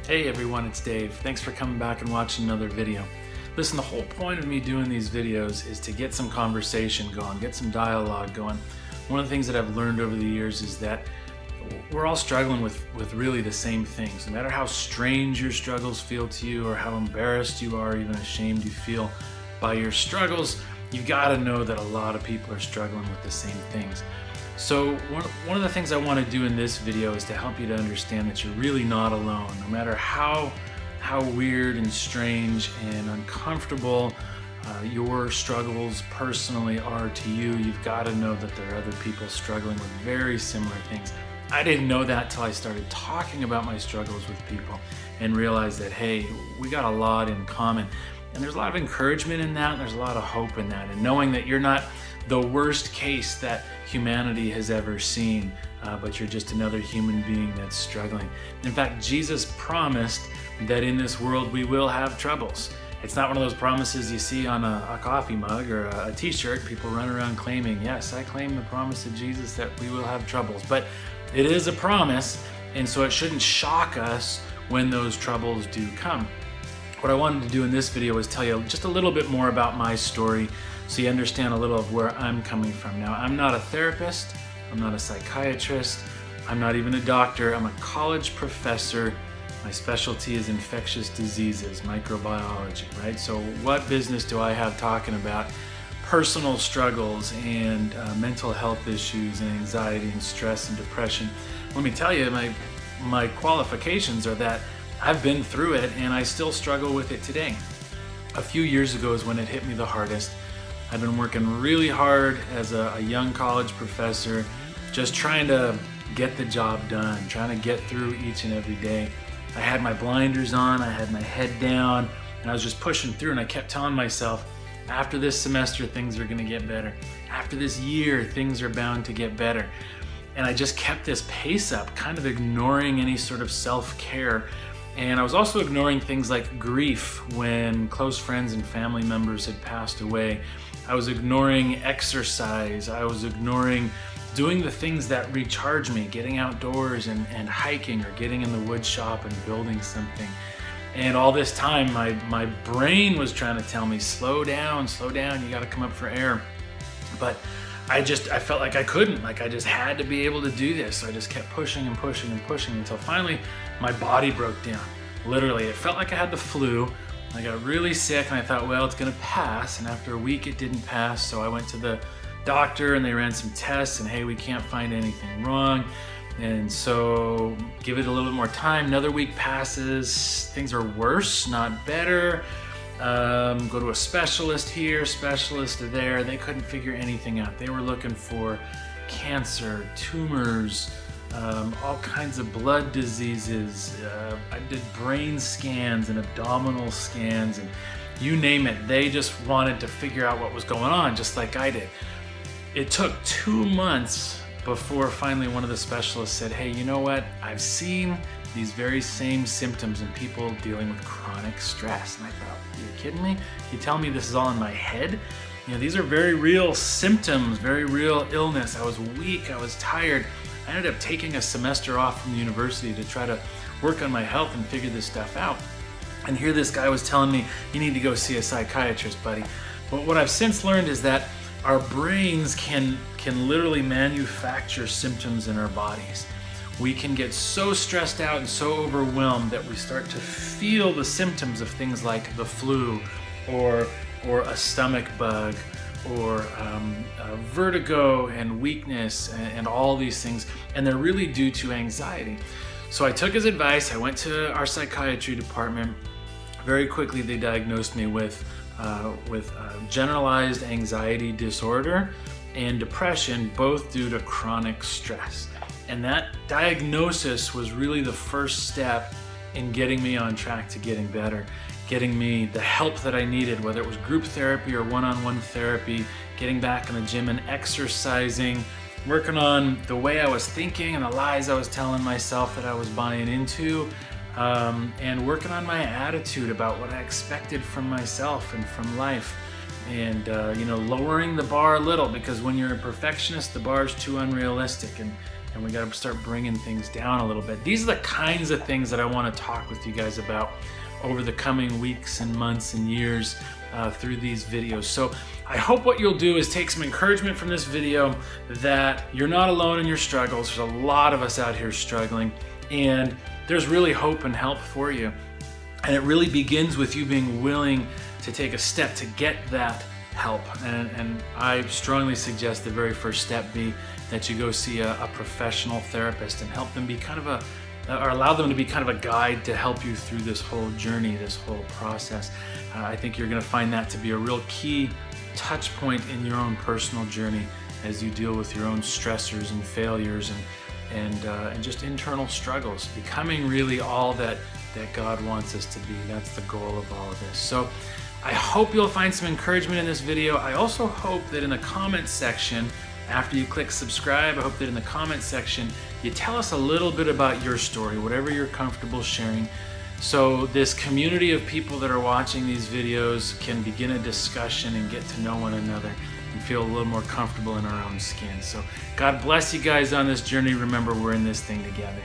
Hey everyone, it's Dave. Thanks for coming back and watching another video. Listen, the whole point of me doing these videos is to get some conversation going, get some dialogue going. One of the things that I've learned over the years is that we're all struggling with really the same things. No matter how strange your struggles feel to you or how embarrassed you are, even ashamed you feel by your struggles, you've got to know that a lot of people are struggling with the same things. So one of the things I want to do in this video is to help you to understand that you're really not alone. No matter how weird and strange and uncomfortable your struggles personally are to you, you've got to know that there are other people struggling with very similar things. I didn't know that till I started talking about my struggles with people and realized that, hey, we got a lot in common. And there's a lot of encouragement in that, and there's a lot of hope in that. And knowing that you're not the worst case that humanity has ever seen, but you're just another human being that's struggling. In fact, Jesus promised that in this world we will have troubles. It's not one of those promises you see on a coffee mug or a t-shirt. People run around claiming, yes, I claim the promise of Jesus that we will have troubles. But it is a promise, and so it shouldn't shock us when those troubles do come. What I wanted to do in this video is tell you just a little bit more about my story so you understand a little of where I'm coming from. Now, I'm not a therapist, I'm not a psychiatrist, I'm not even a doctor, I'm a college professor. My specialty is infectious diseases, microbiology, right? So what business do I have talking about personal struggles and mental health issues and anxiety and stress and depression? Let me tell you, my qualifications are that I've been through it and I still struggle with it today. A few years ago is when it hit me the hardest. I've been working really hard as a young college professor, just trying to get the job done, trying to get through each and every day. I had my blinders on, I had my head down, and I was just pushing through, and I kept telling myself, after this semester, things are gonna get better. After this year, things are bound to get better. And I just kept this pace up, kind of ignoring any sort of self-care. And I was also ignoring things like grief when close friends and family members had passed away. I was ignoring exercise. I was ignoring doing the things that recharge me, getting outdoors and hiking or getting in the wood shop and building something. And all this time, my brain was trying to tell me, slow down, you gotta come up for air. But I felt like I couldn't, like I just had to be able to do this. So I just kept pushing and pushing and pushing until finally my body broke down. Literally, it felt like I had the flu. I got really sick and I thought, well, it's gonna pass. And after a week, it didn't pass. So I went to the doctor and they ran some tests and hey, we can't find anything wrong. And so give it a little bit more time. Another week passes, things are worse, not better. Go to a specialist here, specialist there. They couldn't figure anything out. They were looking for cancer, tumors, all kinds of blood diseases. I did brain scans and abdominal scans and you name it. They just wanted to figure out what was going on, just like I did. It took 2 months before finally one of the specialists said, hey, you know what? I've seen these very same symptoms in people dealing with chronic stress. And I thought, you're kidding me? You tell me this is all in my head? You know, these are very real symptoms, very real illness. I was weak, I was tired. I ended up taking a semester off from the university to try to work on my health and figure this stuff out. And here this guy was telling me, you need to go see a psychiatrist, buddy. But what I've since learned is that our brains can literally manufacture symptoms in our bodies. We can get so stressed out and so overwhelmed that we start to feel the symptoms of things like the flu or a stomach bug or vertigo and weakness and all these things. And they're really due to anxiety. So I took his advice. I went to our psychiatry department. Very quickly, they diagnosed me with generalized anxiety disorder and depression, both due to chronic stress. And that diagnosis was really the first step in getting me on track to getting better, getting me the help that I needed, whether it was group therapy or one-on-one therapy, getting back in the gym and exercising, working on the way I was thinking and the lies I was telling myself that I was buying into, and working on my attitude about what I expected from myself and from life. And lowering the bar a little, because when you're a perfectionist, the bar is too unrealistic. And and we got to start bringing things down a little bit. These are the kinds of things that I want to talk with you guys about over the coming weeks and months and years through these videos. So I hope what you'll do is take some encouragement from this video that you're not alone in your struggles. There's a lot of us out here struggling, and there's really hope and help for you. And it really begins with you being willing to take a step to get that help. And I strongly suggest the very first step be that you go see a professional therapist and help them be kind of or allow them to be kind of a guide to help you through this whole journey, this whole process. I think you're going to find that to be a real key touch point in your own personal journey as you deal with your own stressors and failures and just internal struggles, becoming really all that God wants us to be. That's the goal of all of this. So I hope you'll find some encouragement in this video. I also hope that in the comments section, after you click subscribe, I hope that in the comments section, you tell us a little bit about your story, whatever you're comfortable sharing, so this community of people that are watching these videos can begin a discussion and get to know one another and feel a little more comfortable in our own skin. So God bless you guys on this journey. Remember, we're in this thing together.